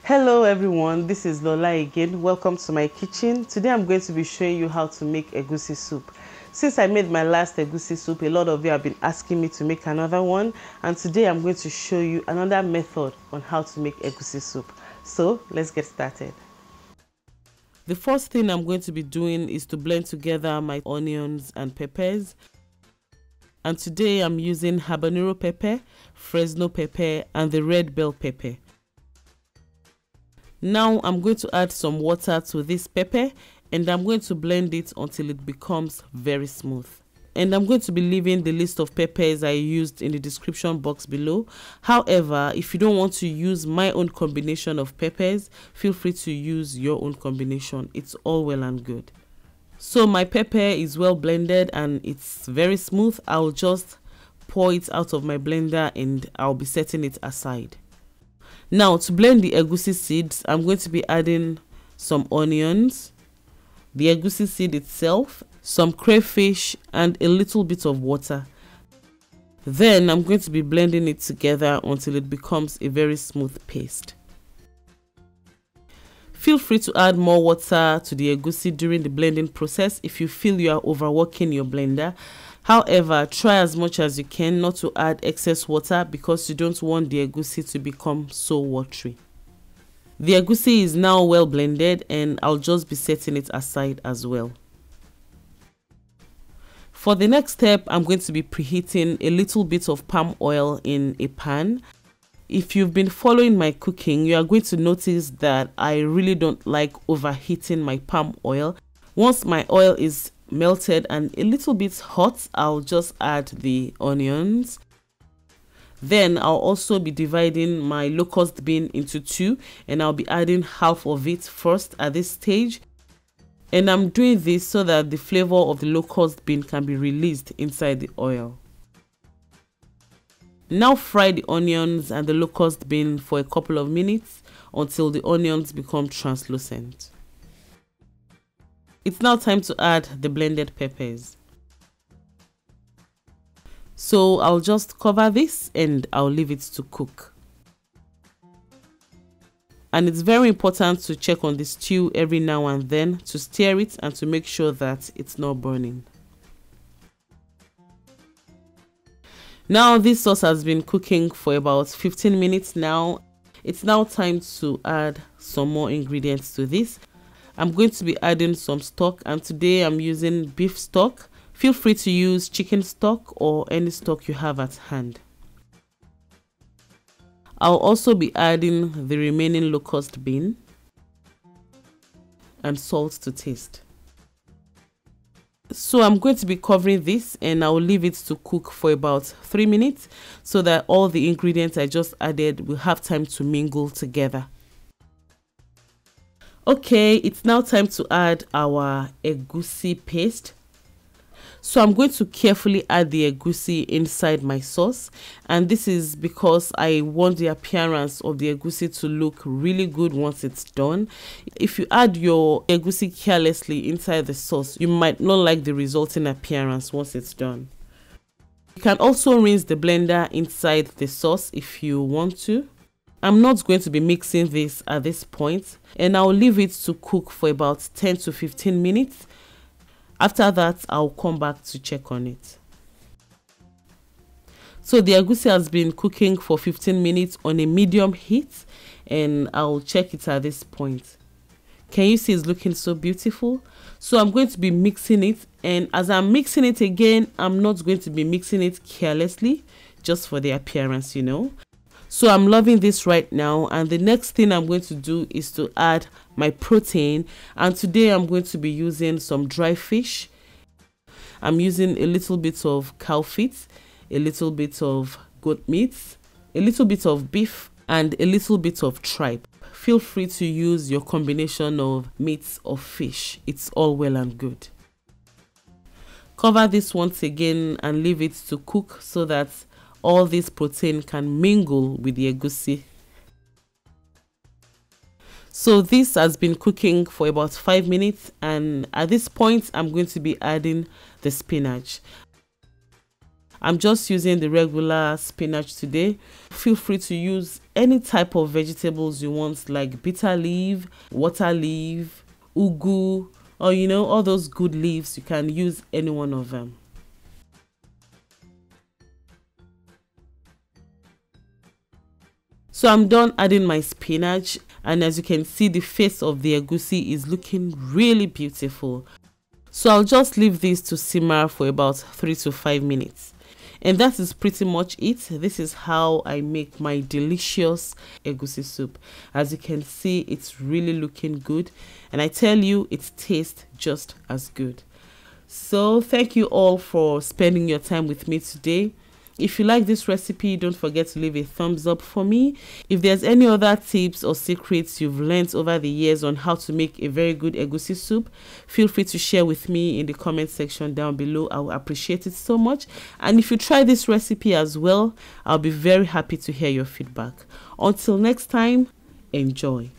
Hello everyone, this is Lola again. Welcome to my kitchen. Today I'm going to be showing you how to make egusi soup. Since I made my last egusi soup, a lot of you have been asking me to make another one, and today I'm going to show you another method on how to make egusi soup. So let's get started. The first thing I'm going to be doing is to blend together my onions and peppers. And today I'm using habanero pepper, Fresno pepper, and the red bell pepper. Now I'm going to add some water to this pepper and I'm going to blend it until it becomes very smooth. And I'm going to be leaving the list of peppers I used in the description box below. However, if you don't want to use my own combination of peppers, feel free to use your own combination. It's all well and good. So my pepper is well blended and it's very smooth. I'll just pour it out of my blender and I'll be setting it aside. Now to blend the egusi seeds, I'm going to be adding some onions, the egusi seed itself, some crayfish, and a little bit of water. Then I'm going to be blending it together until it becomes a very smooth paste. Feel free to add more water to the egusi during the blending process if you feel you are overworking your blender. However, try as much as you can not to add excess water because you don't want the egusi to become so watery. The egusi is now well blended and I'll just be setting it aside as well. For the next step, I'm going to be preheating a little bit of palm oil in a pan. If you've been following my cooking, you are going to notice that I really don't like overheating my palm oil. Once my oil is melted and a little bit hot, I'll just add the onions. Then I'll also be dividing my locust bean into two and I'll be adding half of it first at this stage. And I'm doing this so that the flavor of the locust bean can be released inside the oil. Now fry the onions and the locust bean for a couple of minutes until the onions become translucent. It's now time to add the blended peppers. So I'll just cover this and I'll leave it to cook. And it's very important to check on the stew every now and then to stir it and to make sure that it's not burning. Now this sauce has been cooking for about 15 minutes now. It's now time to add some more ingredients to this. I'm going to be adding some stock and today I'm using beef stock. Feel free to use chicken stock or any stock you have at hand. I'll also be adding the remaining locust bean and salt to taste. So I'm going to be covering this and I'll leave it to cook for about 3 minutes so that all the ingredients I just added will have time to mingle together. Okay, it's now time to add our egusi paste. So I'm going to carefully add the egusi inside my sauce, and this is because I want the appearance of the egusi to look really good once it's done. If you add your egusi carelessly inside the sauce, you might not like the resulting appearance once it's done. You can also rinse the blender inside the sauce if you want to. I'm not going to be mixing this at this point and I'll leave it to cook for about 10 to 15 minutes. After that, I'll come back to check on it. So the egusi has been cooking for 15 minutes on a medium heat and I'll check it at this point. Can you see it's looking so beautiful? So I'm going to be mixing it, and as I'm mixing it again, I'm not going to be mixing it carelessly, just for the appearance, you know. So I'm loving this right now, and the next thing I'm going to do is to add my protein, and today I'm going to be using some dry fish. I'm using a little bit of cow feet, a little bit of goat meat, a little bit of beef, and a little bit of tripe. Feel free to use your combination of meats or fish. It's all well and good. Cover this once again and leave it to cook so that all this protein can mingle with the egusi. So this has been cooking for about 5 minutes, and at this point I'm going to be adding the spinach. I'm just using the regular spinach today. Feel free to use any type of vegetables you want, like bitter leaf, water leaf, ugu, or all those good leaves. You can use any one of them. So I'm done adding my spinach, and as you can see, the face of the egusi is looking really beautiful. So I'll just leave this to simmer for about 3 to 5 minutes. And that is pretty much it. This is how I make my delicious egusi soup. As you can see, it's really looking good, and I tell you, it tastes just as good. So thank you all for spending your time with me today. If you like this recipe, don't forget to leave a thumbs up for me. If there's any other tips or secrets you've learned over the years on how to make a very good egusi soup, feel free to share with me in the comment section down below. I will appreciate it so much. And if you try this recipe as well, I'll be very happy to hear your feedback. Until next time, enjoy.